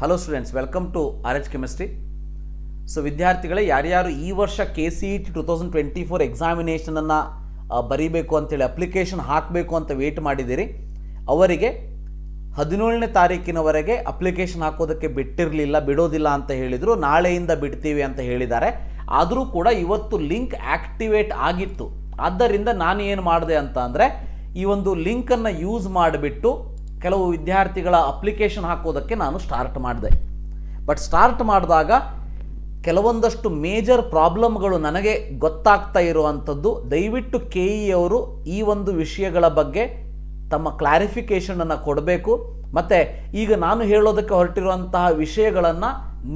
Hello students, welcome to RH chemistry. So ವಿದ್ಯಾರ್ಥಿಗಳೇ, ಯಾರ್ಯಾರು ಈ ವರ್ಷ KCET 2024 ಎಕ್ಸಾಮಿನೇಷನನ್ನು ಬರೀಬೇಕು ಅಂತೇಳಿ ಅಪ್ಲಿಕೇಶನ್ ಹಾಕಬೇಕು ಅಂತ ವೇಟ್ ಮಾಡಿದ್ದೀರಿ, ಅವರಿಗೆ 17ನೇ ತಾರೀಕಿನವರೆಗೆ ಅಪ್ಲಿಕೇಶನ್ ಹಾಕೋದಕ್ಕೆ ಬಿಡೋದಿಲ್ಲ ಅಂತ ಹೇಳಿದರು. ನಾಳೆಯಿಂದ ಬಿಡ್ತೀವಿ ಅಂತ ಹೇಳಿದ್ದಾರೆ. ಆದರೂ ಕೂಡ ಇವತ್ತು ಲಿಂಕ್ ಆಕ್ಟಿವೇಟ್ ಆಗಿತ್ತು. ಆದ್ದರಿಂದ ನಾನು ಏನು ಮಾಡಿದೆ ಅಂತ ಅಂದರೆ, ಈ ಒಂದು ಲಿಂಕನ್ನು ಯೂಸ್ ಮಾಡಿಬಿಟ್ಟು ಕೆಲವು ವಿದ್ಯಾರ್ಥಿಗಳ ಅಪ್ಲಿಕೇಶನ್ ಹಾಕೋದಕ್ಕೆ ನಾನು ಸ್ಟಾರ್ಟ್ ಮಾಡಿದೆ. ಬಟ್ ಸ್ಟಾರ್ಟ್ ಮಾಡಿದಾಗ ಕೆಲವೊಂದಷ್ಟು ಮೇಜರ್ ಪ್ರಾಬ್ಲಮ್ಗಳು ನನಗೆ ಗೊತ್ತಾಗ್ತಾ ಇರುವಂಥದ್ದು. ದಯವಿಟ್ಟು KE ಅವರು ಈ ಒಂದು ವಿಷಯಗಳ ಬಗ್ಗೆ ತಮ್ಮ ಕ್ಲಾರಿಫಿಕೇಷನನ್ನು ಕೊಡಬೇಕು. ಮತ್ತು ಈಗ ನಾನು ಹೇಳೋದಕ್ಕೆ ಹೊರಟಿರುವಂತಹ ವಿಷಯಗಳನ್ನು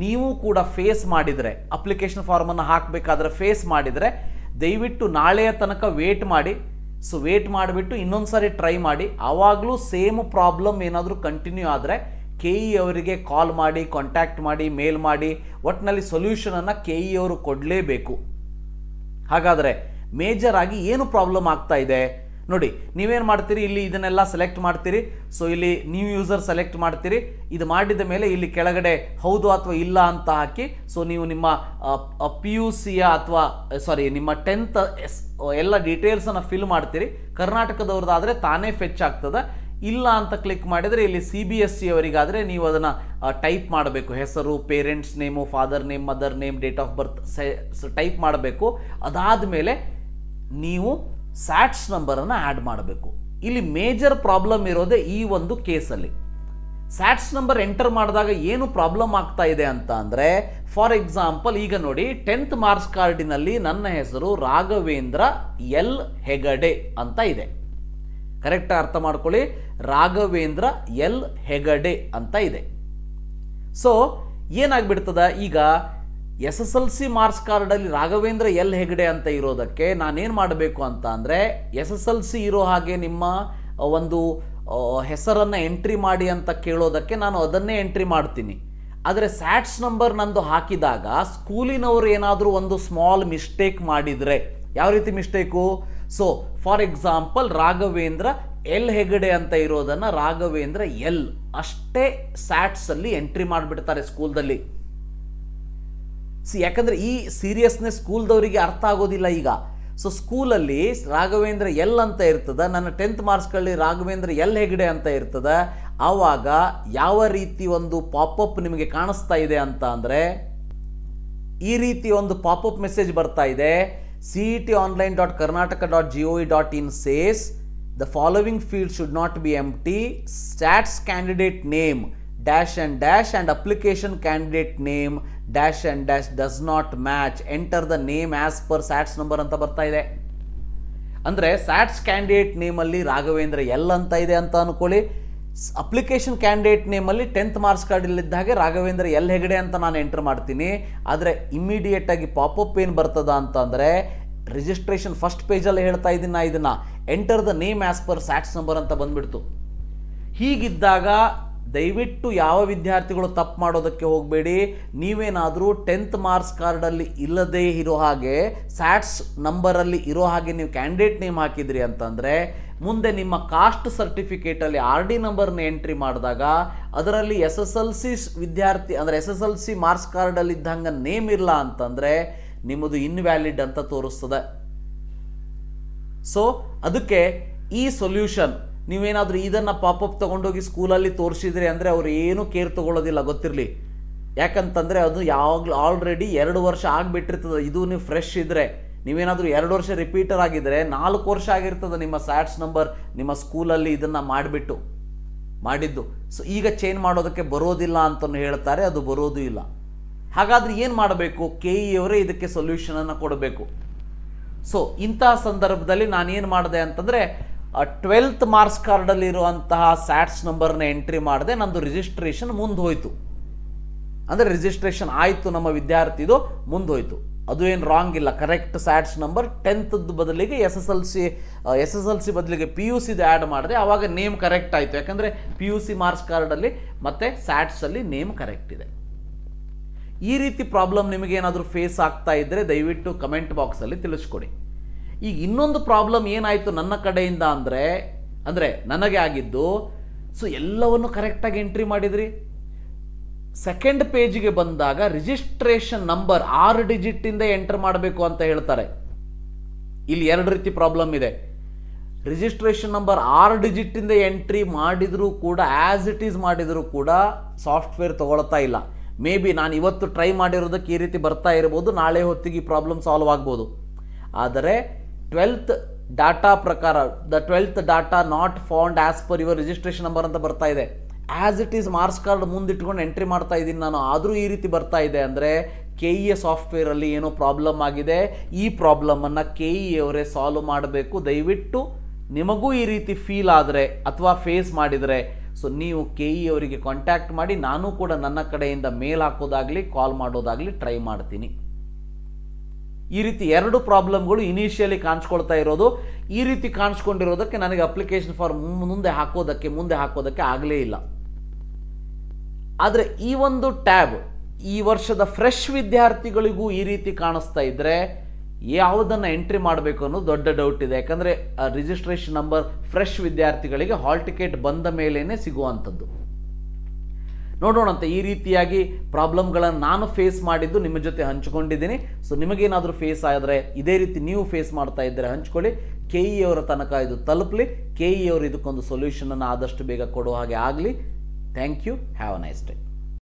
ನೀವು ಕೂಡ ಫೇಸ್ ಮಾಡಿದರೆ, ಅಪ್ಲಿಕೇಶನ್ ಫಾರ್ಮನ್ನು ಹಾಕಬೇಕಾದ್ರೆ ಫೇಸ್ ಮಾಡಿದರೆ, ದಯವಿಟ್ಟು ನಾಳೆಯ ತನಕ ವೇಟ್ ಮಾಡಿ. ಸೊ ವೇಟ್ ಮಾಡಿಬಿಟ್ಟು ಇನ್ನೊಂದು ಸಾರಿ ಟ್ರೈ ಮಾಡಿ. ಆವಾಗಲೂ ಸೇಮ್ ಪ್ರಾಬ್ಲಮ್ ಏನಾದರೂ ಕಂಟಿನ್ಯೂ ಆದರೆ KE ಅವರಿಗೆ ಕಾಲ್ ಮಾಡಿ, ಕಾಂಟ್ಯಾಕ್ಟ್ ಮಾಡಿ, ಮೇಲ್ ಮಾಡಿ, ಒಟ್ಟಿನಲ್ಲಿ ಸೊಲ್ಯೂಷನನ್ನು KE ಅವರು ಕೊಡಲೇಬೇಕು. ಹಾಗಾದರೆ ಮೇಜರ್ ಆಗಿ ಏನು ಪ್ರಾಬ್ಲಮ್ ಆಗ್ತಾ ಇದೆ ನೋಡಿ. ನೀವೇನು ಮಾಡ್ತೀರಿ, ಇಲ್ಲಿ ಇದನ್ನೆಲ್ಲ ಸೆಲೆಕ್ಟ್ ಮಾಡ್ತೀರಿ. ಸೊ ಇಲ್ಲಿ ನ್ಯೂ ಯೂಸರ್ ಸೆಲೆಕ್ಟ್ ಮಾಡ್ತೀರಿ. ಇದು ಮಾಡಿದ ಮೇಲೆ ಇಲ್ಲಿ ಕೆಳಗಡೆ ಹೌದು ಅಥವಾ ಇಲ್ಲ ಅಂತ ಹಾಕಿ, ಸೊ ನೀವು ನಿಮ್ಮ PUCಯ ಅಥವಾ ನಿಮ್ಮ 10th ಎಲ್ಲ ಡೀಟೇಲ್ಸನ್ನು ಫಿಲ್ ಮಾಡ್ತೀರಿ. ಕರ್ನಾಟಕದವ್ರದ್ದಾದರೆ ತಾನೇ ಫೆಚ್ ಆಗ್ತದೆ. ಇಲ್ಲ ಅಂತ ಕ್ಲಿಕ್ ಮಾಡಿದರೆ ಇಲ್ಲಿ CBSE ಅವರಿಗಾದರೆ ನೀವು ಅದನ್ನು ಟೈಪ್ ಮಾಡಬೇಕು. ಹೆಸರು, parents name, father name, mother name, date of birth type ಮಾಡಬೇಕು. ಅದಾದಮೇಲೆ ನೀವು ಸ್ಯಾಟ್ಸ್ ನಂಬರನ್ನು ಆ್ಯಡ್ ಮಾಡಬೇಕು. ಇಲ್ಲಿ ಮೇಜರ್ ಪ್ರಾಬ್ಲಮ್ ಇರೋದೇ ಈ ಒಂದು ಕೇಸಲ್ಲಿ. ಸ್ಯಾಟ್ಸ್ ನಂಬರ್ ಎಂಟರ್ ಮಾಡಿದಾಗ ಏನು ಪ್ರಾಬ್ಲಮ್ ಆಗ್ತಾ ಇದೆ ಅಂತ ಅಂದರೆ, ಫಾರ್ ಎಕ್ಸಾಂಪಲ್ ಈಗ ನೋಡಿ, 10th ಮಾರ್ಕ್ಸ್ ಕಾರ್ಡಿನಲ್ಲಿ ನನ್ನ ಹೆಸರು ರಾಘವೇಂದ್ರ L ಹೆಗಡೆ ಅಂತ ಇದೆ. ಕರೆಕ್ಟಾಗಿ ಅರ್ಥ ಮಾಡ್ಕೊಳ್ಳಿ, ರಾಘವೇಂದ್ರ L ಹೆಗಡೆ ಅಂತ ಇದೆ. ಸೊ ಏನಾಗ್ಬಿಡ್ತದ, ಈಗ SSLC ಮಾರ್ಕ್ಸ್ ಕಾರ್ಡಲ್ಲಿ ರಾಘವೇಂದ್ರ L ಹೆಗಡೆ ಅಂತ ಇರೋದಕ್ಕೆ ನಾನೇನು ಮಾಡಬೇಕು ಅಂತ ಅಂದರೆ, SSLC ಇರೋ ಹಾಗೆ ನಿಮ್ಮ ಒಂದು ಹೆಸರನ್ನು ಎಂಟ್ರಿ ಮಾಡಿ ಅಂತ ಕೇಳೋದಕ್ಕೆ ನಾನು ಅದನ್ನೇ ಎಂಟ್ರಿ ಮಾಡ್ತೀನಿ. ಆದರೆ ಸ್ಯಾಟ್ಸ್ ನಂಬರ್ ನಂದು ಹಾಕಿದಾಗ ಸ್ಕೂಲಿನವರು ಏನಾದರೂ ಒಂದು ಸ್ಮಾಲ್ ಮಿಸ್ಟೇಕ್ ಮಾಡಿದರೆ, ಯಾವ ರೀತಿ mistake? So for example Raghavendra L Hegde ಅಂತ ಇರೋದನ್ನು ರಾಘವೇಂದ್ರ L ಅಷ್ಟೇ ಸ್ಯಾಟ್ಸಲ್ಲಿ ಎಂಟ್ರಿ ಮಾಡಿಬಿಡ್ತಾರೆ ಸ್ಕೂಲ್ದಲ್ಲಿ. ಯಾಕಂದರೆ ಈ ಸೀರಿಯಸ್ನೆಸ್ ಸ್ಕೂಲ್ದವರಿಗೆ ಅರ್ಥ ಆಗೋದಿಲ್ಲ ಈಗ. ಸೊ ಸ್ಕೂಲಲ್ಲಿ ರಾಘವೇಂದ್ರ L ಅಂತ ಇರ್ತದೆ, ನನ್ನ 10th ಮಾರ್ಕ್ಸ್ಗಳಲ್ಲಿ ರಾಘವೇಂದ್ರ L ಹೆಗಡೆ ಅಂತ ಇರ್ತದೆ. ಆವಾಗ ಯಾವ ರೀತಿ ಒಂದು ಪಾಪಪ್ ನಿಮಗೆ ಕಾಣಿಸ್ತಾ ಇದೆ ಅಂತ ಅಂದರೆ, ಈ ರೀತಿ ಒಂದು ಪಾಪಪ್ ಮೆಸೇಜ್ ಬರ್ತಾ ಇದೆ. cetonline.karnataka.gov.in says the following field should not be empty. Stats candidate name -and application candidate name -and does not match. Enter the name as per SATS number ಅಂತ ಬರ್ತಾ ಇದೆ. ಅಂದರೆ ಸ್ಯಾಟ್ಸ್ ಕ್ಯಾಂಡಿಡೇಟ್ ನೇಮಲ್ಲಿ ರಾಘವೇಂದ್ರ L ಅಂತ ಇದೆ ಅಂತ ಅನ್ಕೊಳ್ಳಿ. ಅಪ್ಲಿಕೇಶನ್ ಕ್ಯಾಂಡಿಡೇಟ್ ನೇಮಲ್ಲಿ 10th ಮಾರ್ಕ್ಸ್ ಕಾರ್ಡಲ್ಲಿದ್ದ ಹಾಗೆ Raghavendra L Hegde ಅಂತ ನಾನು ಎಂಟರ್ ಮಾಡ್ತೀನಿ. ಆದರೆ ಇಮ್ಮಿಡಿಯೇಟಾಗಿ ಪಾಪಪ್ ಏನು ಬರ್ತದ ಅಂತಂದರೆ, ರಿಜಿಸ್ಟ್ರೇಷನ್ ಫಸ್ಟ್ ಪೇಜಲ್ಲಿ ಹೇಳ್ತಾ ಇದ್ದೀನಿ ನಾ ಇದನ್ನು, enter the name as per ಸ್ಯಾಟ್ಸ್ number ಅಂತ ಬಂದುಬಿಡ್ತು. ಹೀಗಿದ್ದಾಗ ದಯವಿಟ್ಟು ಯಾವ ವಿದ್ಯಾರ್ಥಿಗಳು ತಪ್ಪು ಮಾಡೋದಕ್ಕೆ ಹೋಗಬೇಡಿ. ನೀವೇನಾದರೂ 10th ಮಾರ್ಕ್ಸ್ ಕಾರ್ಡಲ್ಲಿ ಇಲ್ಲದೇ ಇರೋ ಹಾಗೆ ಸ್ಯಾಟ್ಸ್ ನಂಬರಲ್ಲಿ ಇರೋ ಹಾಗೆ ನೀವು ಕ್ಯಾಂಡಿಡೇಟ್ ನೇಮ್ ಹಾಕಿದ್ರಿ ಅಂತಂದರೆ, ಮುಂದೆ ನಿಮ್ಮ ಕಾಸ್ಟ್ ಸರ್ಟಿಫಿಕೇಟಲ್ಲಿ RD ನಂಬರ್ನ ಎಂಟ್ರಿ ಮಾಡಿದಾಗ ಅದರಲ್ಲಿ SSLC ವಿದ್ಯಾರ್ಥಿ ಅಂದರೆ SSLC ಮಾರ್ಕ್ಸ್ ಕಾರ್ಡಲ್ಲಿ ಇದ್ದಂಗೆ ನೇಮ್ ಇಲ್ಲ ಅಂತಂದರೆ ನಿಮ್ಮದು ಇನ್ವ್ಯಾಲಿಡ್ ಅಂತ ತೋರಿಸ್ತದೆ. ಸೊ ಅದಕ್ಕೆ ಈ ಸೊಲ್ಯೂಷನ್, ನೀವೇನಾದರೂ ಇದನ್ನು ಪಾಪಪ್ ತೊಗೊಂಡೋಗಿ ಸ್ಕೂಲಲ್ಲಿ ತೋರಿಸಿದ್ರಿ ಅಂದರೆ ಅವರು ಏನೂ ಕೇರ್ ತೊಗೊಳ್ಳೋದಿಲ್ಲ, ಗೊತ್ತಿರಲಿ. ಯಾಕಂತಂದರೆ ಅದು ಆಲ್ರೆಡಿ 2 ವರ್ಷ ಆಗಿಬಿಟ್ಟಿರ್ತದೆ. ಇದು ನೀವು ಫ್ರೆಶ್ ಇದ್ದರೆ, ನೀವೇನಾದರೂ 2 ವರ್ಷ ರಿಪೀಟರ್ ಆಗಿದ್ದರೆ 4 ವರ್ಷ ಆಗಿರ್ತದೆ ನಿಮ್ಮ ಸ್ಯಾಟ್ಸ್ ನಂಬರ್ ನಿಮ್ಮ ಸ್ಕೂಲಲ್ಲಿ ಇದನ್ನು ಮಾಡಿದ್ದು. ಸೊ ಈಗ ಚೇಂಜ್ ಮಾಡೋದಕ್ಕೆ ಬರೋದಿಲ್ಲ ಅಂತಲೂ ಹೇಳ್ತಾರೆ, ಅದು ಬರೋದು ಇಲ್ಲ. ಹಾಗಾದರೆ ಏನು ಮಾಡಬೇಕು? KE ಅವರೇ ಇದಕ್ಕೆ ಸೊಲ್ಯೂಷನನ್ನು ಕೊಡಬೇಕು. ಸೊ ಇಂತಹ ಸಂದರ್ಭದಲ್ಲಿ ನಾನೇನು ಮಾಡಿದೆ ಅಂತಂದರೆ, 12th ಮಾರ್ಕ್ಸ್ ಕಾರ್ಡಲ್ಲಿ ಇರುವಂತಹ ಸ್ಯಾಟ್ಸ್ ನಂಬರ್ನ ಎಂಟ್ರಿ ಮಾಡಿದೆ. ನಂದು ರಿಜಿಸ್ಟ್ರೇಷನ್ ಮುಂದೆ ಹೋಯಿತು. ಅಂದರೆ ರಿಜಿಸ್ಟ್ರೇಷನ್ ಆಯಿತು, ನಮ್ಮ ವಿದ್ಯಾರ್ಥಿದು ಮುಂದೆ ಹೋಯಿತು. ಅದು ಏನು ರಾಂಗ್ ಇಲ್ಲ, ಕರೆಕ್ಟ್ ಸ್ಯಾಟ್ಸ್ ನಂಬರ್. 10th ಬದಲಿಗೆ SSLC ಬದಲಿಗೆ PUCದು ಆ್ಯಡ್ ಮಾಡಿದೆ. ಆವಾಗ ನೇಮ್ ಕರೆಕ್ಟ್ ಆಯಿತು. ಯಾಕಂದರೆ PUC ಮಾರ್ಕ್ಸ್ ಕಾರ್ಡಲ್ಲಿ ಮತ್ತು ಸ್ಯಾಟ್ಸಲ್ಲಿ ನೇಮ್ ಕರೆಕ್ಟ್ ಇದೆ. ಈ ರೀತಿ ಪ್ರಾಬ್ಲಮ್ ನಿಮಗೇನಾದರೂ ಫೇಸ್ ಆಗ್ತಾ ಇದ್ದರೆ ದಯವಿಟ್ಟು ಕಮೆಂಟ್ ಬಾಕ್ಸಲ್ಲಿ ತಿಳಿಸ್ಕೊಡಿ. ಈಗ ಇನ್ನೊಂದು ಪ್ರಾಬ್ಲಮ್ ಏನಾಯಿತು ನನ್ನ ಕಡೆಯಿಂದ ಅಂದರೆ ನನಗೆ ಆಗಿದ್ದು, ಸೊ ಎಲ್ಲವನ್ನು ಕರೆಕ್ಟಾಗಿ ಎಂಟ್ರಿ ಮಾಡಿದ್ರಿ. ಸೆಕೆಂಡ್ ಪೇಜ್ಗೆ ಬಂದಾಗ ರಿಜಿಸ್ಟ್ರೇಷನ್ ನಂಬರ್ 6 ಡಿಜಿಟಿಂದ ಎಂಟರ್ ಮಾಡಬೇಕು ಅಂತ ಹೇಳ್ತಾರೆ. ಇಲ್ಲಿ 2 ರೀತಿ ಪ್ರಾಬ್ಲಮ್ ಇದೆ. ರಿಜಿಸ್ಟ್ರೇಷನ್ ನಂಬರ್ 6 ಡಿಜಿಟಿಂದ ಎಂಟ್ರಿ ಮಾಡಿದರೂ ಕೂಡ, ಆ್ಯಸ್ ಇಟ್ ಈಸ್ ಮಾಡಿದರೂ ಕೂಡ ಸಾಫ್ಟ್ವೇರ್ ತಗೊಳ್ತಾ ಇಲ್ಲ. ಮೇ ಬಿ ನಾನು ಇವತ್ತು ಟ್ರೈ ಮಾಡಿರೋದಕ್ಕೆ ಈ ರೀತಿ ಬರ್ತಾ ಇರ್ಬೋದು, ನಾಳೆ ಹೊತ್ತಿಗೆ ಈ ಪ್ರಾಬ್ಲಮ್ ಸಾಲ್ವ್ ಆಗ್ಬೋದು. ಆದರೆ 12th ಡಾಟಾ ಪ್ರಕಾರ the 12th data not found as per your registration number ಅಂತ ಬರ್ತಾ ಇದೆ. As it is marks card ಮುಂದಿಟ್ಕೊಂಡು ಎಂಟ್ರಿ ಮಾಡ್ತಾ ಇದ್ದೀನಿ ನಾನು, ಆದರೂ ಈ ರೀತಿ ಬರ್ತಾ ಇದೆ ಅಂದರೆ KEA ಸಾಫ್ಟ್ವೇರಲ್ಲಿ ಏನೋ ಪ್ರಾಬ್ಲಮ್ ಆಗಿದೆ. ಈ ಪ್ರಾಬ್ಲಮನ್ನು KEA ಅವರೇ ಸಾಲ್ವ್ ಮಾಡಬೇಕು. ದಯವಿಟ್ಟು ನಿಮಗೂ ಈ ರೀತಿ ಫೀಲ್ ಆದರೆ ಅಥವಾ ಫೇಸ್ ಮಾಡಿದರೆ ಸೊ ನೀವು KEA ಅವರಿಗೆ ಕಾಂಟ್ಯಾಕ್ಟ್ ಮಾಡಿ. ನಾನು ಕೂಡ ನನ್ನ ಕಡೆಯಿಂದ ಮೇಲ್ ಹಾಕೋದಾಗಲಿ ಕಾಲ್ ಮಾಡೋದಾಗಲಿ ಟ್ರೈ ಮಾಡ್ತೀನಿ. ಈ ರೀತಿ 2 ಪ್ರಾಬ್ಲಮ್ಗಳು ಇನಿಷಿಯಲಿ ಕಾಣಿಸ್ಕೊಳ್ತಾ ಇರೋದು. ಈ ರೀತಿ ಕಾಣಿಸ್ಕೊಂಡಿರೋದಕ್ಕೆ ನನಗೆ ಅಪ್ಲಿಕೇಶನ್ ಫಾರ್ಮ್ ಮುಂದೆ ಹಾಕೋದಕ್ಕೆ ಆಗಲೇ ಇಲ್ಲ. ಆದರೆ ಈ ಒಂದು ಟ್ಯಾಬ್ ಈ ವರ್ಷದ ಫ್ರೆಶ್ ವಿದ್ಯಾರ್ಥಿಗಳಿಗೂ ಈ ರೀತಿ ಕಾಣಿಸ್ತಾ ಇದ್ದರೆ ಯಾವುದನ್ನು ಎಂಟ್ರಿ ಮಾಡಬೇಕು ಅನ್ನೋದು ದೊಡ್ಡ ಡೌಟ್ ಇದೆ. ಯಾಕಂದರೆ ರಿಜಿಸ್ಟ್ರೇಷನ್ ನಂಬರ್ ಫ್ರೆಶ್ ವಿದ್ಯಾರ್ಥಿಗಳಿಗೆ ಹಾಲ್ ಟಿಕೆಟ್ ಬಂದ ಮೇಲೇ ಸಿಗುವಂಥದ್ದು. ನೋಡೋಣಂತೆ. ಈ ರೀತಿಯಾಗಿ ಪ್ರಾಬ್ಲಮ್ಗಳನ್ನು ನಾನು ಫೇಸ್ ಮಾಡಿದ್ದು ನಿಮ್ಮ ಜೊತೆ ಹಂಚಿಕೊಂಡಿದ್ದೀನಿ. ಸೊ ನಿಮಗೇನಾದರೂ ಫೇಸ್ ಆದರೆ, ಇದೇ ರೀತಿ ನೀವು ಫೇಸ್ ಮಾಡ್ತಾ ಇದ್ದರೆ ಹಂಚ್ಕೊಳ್ಳಿ. KEA ಅವರ ತನಕ ಇದು ತಲುಪಲಿ. KEA ಅವರು ಇದಕ್ಕೊಂದು ಸೊಲ್ಯೂಷನನ್ನು ಆದಷ್ಟು ಬೇಗ ಕೊಡುವ ಹಾಗೆ ಆಗಲಿ. Thank you. Have a nice day.